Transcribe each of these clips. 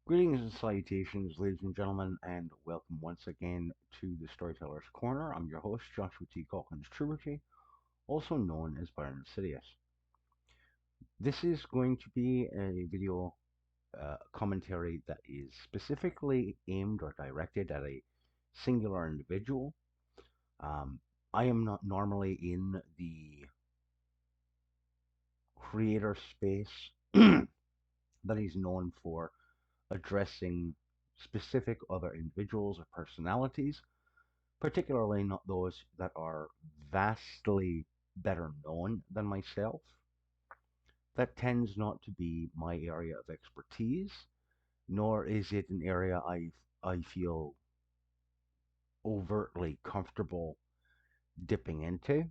Greetings and salutations, ladies and gentlemen, and welcome once again to the Storyteller's Corner. I'm your host, Joshua T. Calkins Truberty, also known as Byron Sidious. This is going to be a video commentary that is specifically aimed or directed at a singular individual. Um, I am not normally in the creator space that is known for addressing specific other individuals or personalities, particularly not those that are vastly better known than myself. That tends not to be my area of expertise, nor is it an area I feel overtly comfortable dipping into.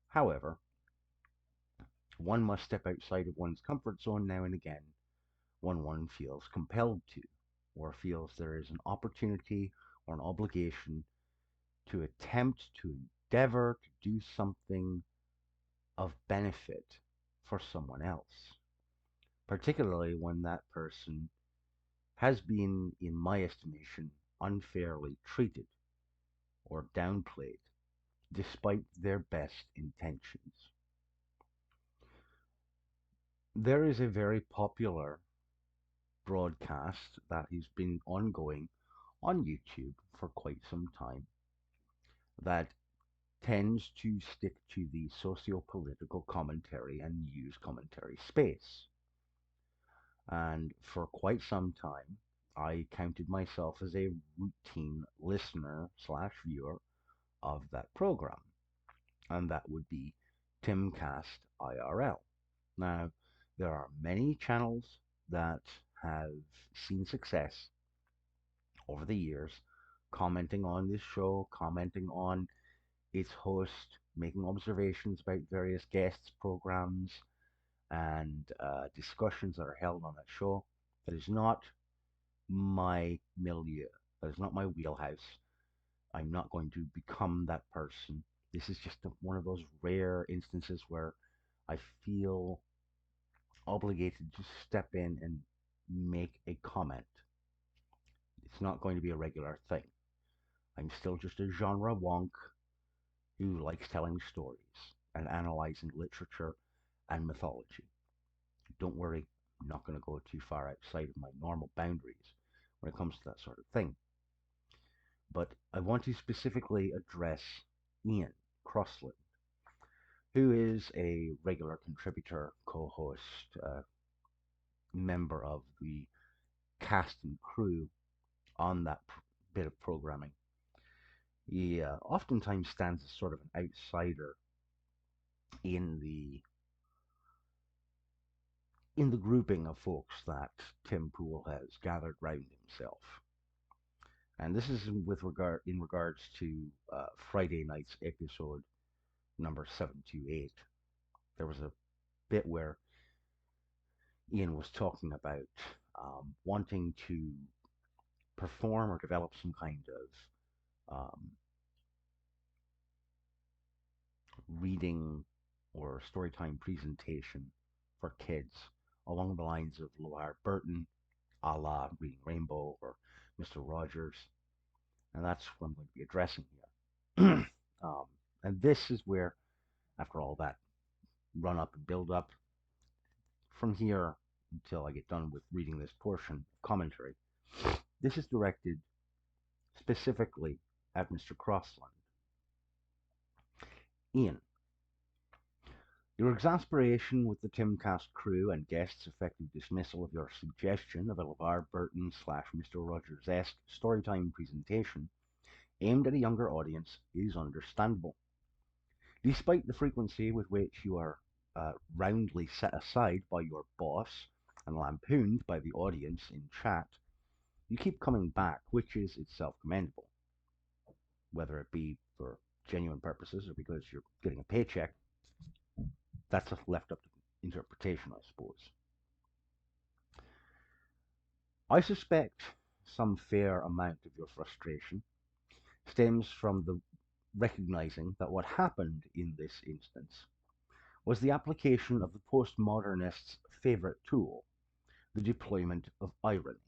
However, one must step outside of one's comfort zone now and again when one feels compelled to, or feels there is an opportunity or an obligation to attempt to endeavor to do something of benefit for someone else, particularly when that person has been, in my estimation, unfairly treated or downplayed despite their best intentions. There is a very popular broadcast that has been ongoing on YouTube for quite some time that tends to stick to the socio-political commentary and news commentary space. And for quite some time, I counted myself as a routine listener slash viewer of that program, and that would be Timcast IRL. Now, there are many channels that have seen success over the years, commenting on this show, commenting on its host, making observations about various guests, programs, and discussions that are held on that show. That is not my milieu. That is not my wheelhouse. I'm not going to become that person. This is just one of those rare instances where I feel obligated to step in and make a comment. It's not going to be a regular thing. I'm still just a genre wonk who likes telling stories and analyzing literature and mythology. Don't worry, I'm not going to go too far outside of my normal boundaries when it comes to that sort of thing. But I want to specifically address Ian Crossland, who is a regular contributor, co host, member of the cast and crew on that bit of programming. He oftentimes stands as sort of an outsider in the grouping of folks that Tim Pool has gathered round himself. And this is in regards to Friday night's episode number 728. There was a bit where Ian was talking about wanting to perform or develop some kind of reading or storytime presentation for kids along the lines of LeVar Burton, a la Reading Rainbow or Mr. Rogers. And that's what I'm going to be addressing here. And this is where, after all that run up and build up, from here until I get done with reading this portion of commentary, this is directed specifically at Mr. Crossland. Ian, your exasperation with the Timcast crew and guests' effective dismissal of your suggestion of a LeVar Burton slash Mr. Rogers-esque storytime presentation aimed at a younger audience is understandable. Despite the frequency with which you are roundly set aside by your boss and lampooned by the audience in chat, you keep coming back, which is itself commendable. Whether it be for genuine purposes or because you're getting a paycheck, that's left up to interpretation, I suppose. I suspect some fair amount of your frustration stems from the recognizing that what happened in this instance was the application of the postmodernist's favorite tool, the deployment of irony.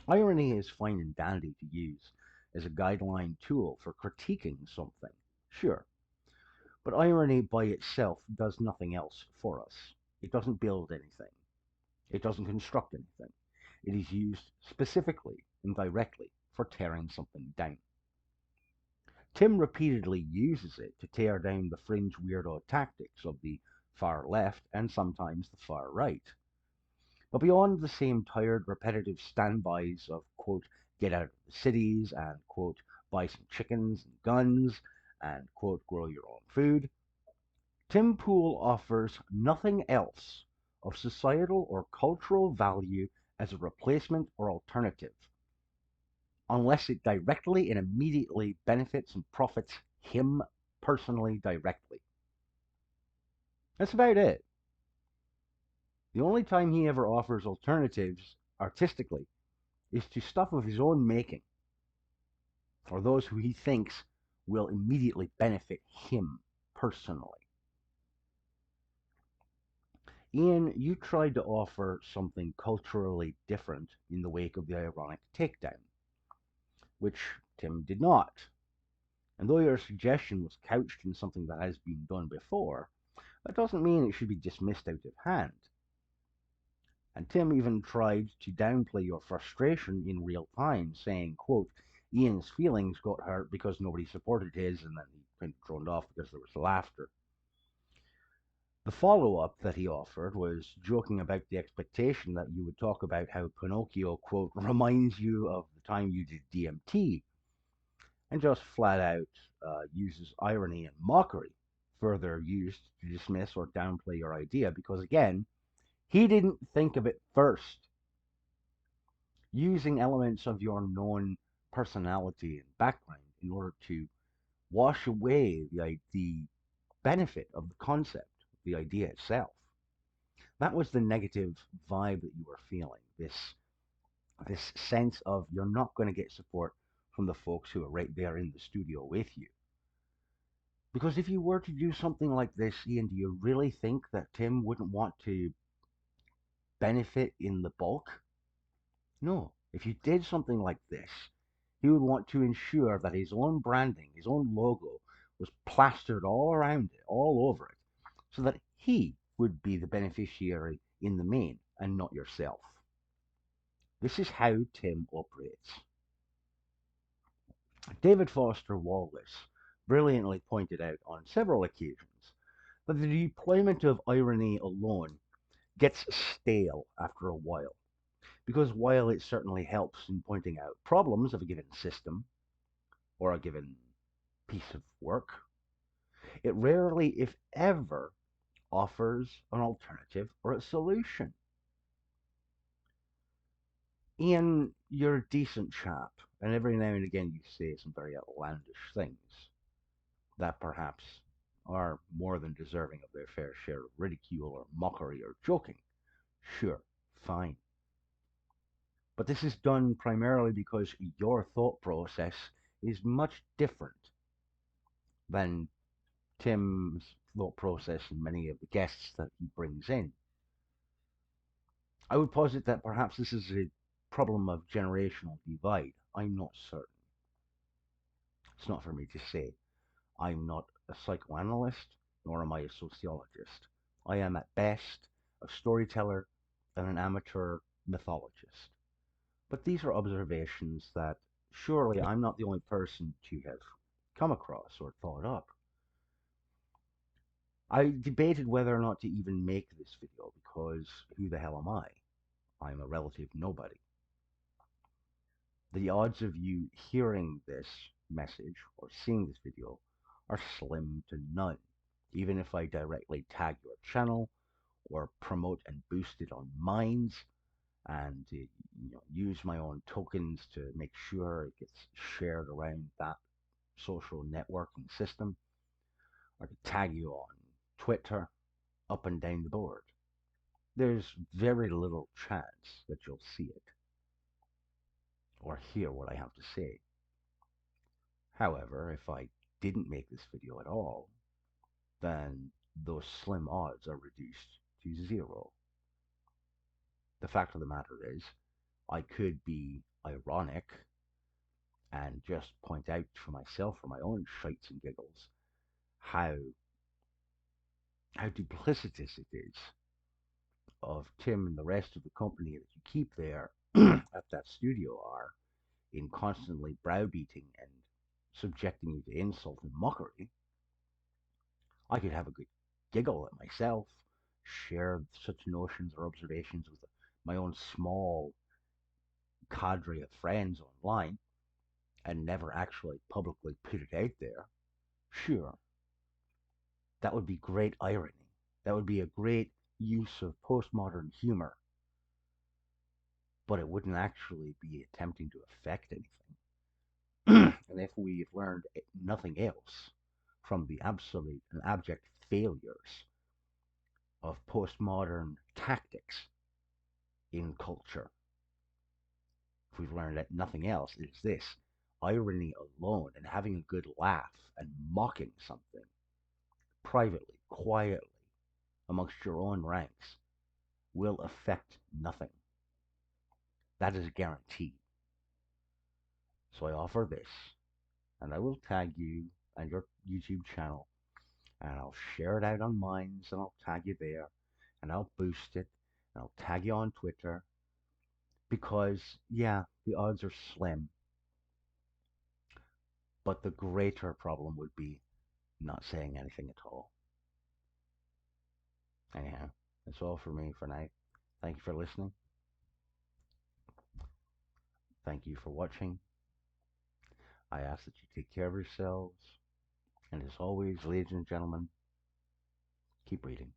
Irony is fine and dandy to use as a guideline tool for critiquing something, sure, but irony by itself does nothing else for us. It doesn't build anything, it doesn't construct anything. It is used specifically and directly for tearing something down. Tim repeatedly uses it to tear down the fringe weirdo tactics of the far left and sometimes the far right. But beyond the same tired, repetitive standbys of, quote, get out of the cities and, quote, buy some chickens and guns and, quote, grow your own food, Tim Pool offers nothing else of societal or cultural value as a replacement or alternative, unless it directly and immediately benefits and profits him personally directly. That's about it. The only time he ever offers alternatives artistically is to stuff of his own making, or those who he thinks will immediately benefit him personally. Ian, you tried to offer something culturally different in the wake of the ironic takedown, which Tim did not. And though your suggestion was couched in something that has been done before, that doesn't mean it should be dismissed out of hand. And Tim even tried to downplay your frustration in real time, saying, quote, Ian's feelings got hurt because nobody supported his, and then he kind of droned off because there was laughter. The follow up that he offered was joking about the expectation that you would talk about how Pinocchio, quote, reminds you of the time you did DMT, and just flat out uses irony and mockery, further used to dismiss or downplay your idea because, again, he didn't think of it first. Using elements of your known personality and background in order to wash away the benefit of the concept, the idea itself. That was the negative vibe that you were feeling. This sense of you're not going to get support from the folks who are right there in the studio with you. Because if you were to do something like this, Ian, do you really think that Tim wouldn't want to benefit in the bulk? No. If you did something like this, he would want to ensure that his own branding, his own logo, was plastered all around it, all over it, so that he would be the beneficiary in the main and not yourself. This is how Tim operates. David Foster Wallace brilliantly pointed out on several occasions that the deployment of irony alone gets stale after a while, because while it certainly helps in pointing out problems of a given system or a given piece of work, it rarely, if ever, offers an alternative or a solution. Ian, you're a decent chap, and every now and again you say some very outlandish things that perhaps are more than deserving of their fair share of ridicule or mockery or joking. Sure, fine. But this is done primarily because your thought process is much different than Tim's thought process and many of the guests that he brings in. I would posit that perhaps this is a problem of generational divide. I'm not certain. It's not for me to say. I'm not a psychoanalyst, nor am I a sociologist. I am at best a storyteller and an amateur mythologist. But these are observations that surely I'm not the only person to have come across or thought up. I debated whether or not to even make this video because who the hell am I? I'm a relative nobody. The odds of you hearing this message or seeing this video are slim to none, even if I directly tag your channel or promote and boost it on Minds and use my own tokens to make sure it gets shared around that social networking system, or to tag you on Twitter, up and down the board. There's very little chance that you'll see it or hear what I have to say. However, if I didn't make this video at all, then those slim odds are reduced to zero. The fact of the matter is, I could be ironic and just point out for myself, for my own shites and giggles, how duplicitous it is of Tim and the rest of the company that you keep there at that studio are in constantly browbeating and subjecting you to insult and mockery. I could have a good giggle at myself, share such notions or observations with my own small cadre of friends online, and never actually publicly put it out there. Sure, that would be great irony. That would be a great use of postmodern humor, but it wouldn't actually be attempting to affect anything. And if we've learned nothing else from the absolute and abject failures of postmodern tactics in culture, if we've learned that nothing else, it's this: irony alone and having a good laugh and mocking something privately, quietly, amongst your own ranks will affect nothing. That is a guarantee. So I offer this, and I will tag you and your YouTube channel, and I'll share it out on mine, and I'll tag you there, and I'll boost it, and I'll tag you on Twitter, because, yeah, the odds are slim, but the greater problem would be not saying anything at all. Anyhow, that's all for me for now. Thank you for listening. Thank you for watching. I ask that you take care of yourselves. And as always, ladies and gentlemen, keep reading.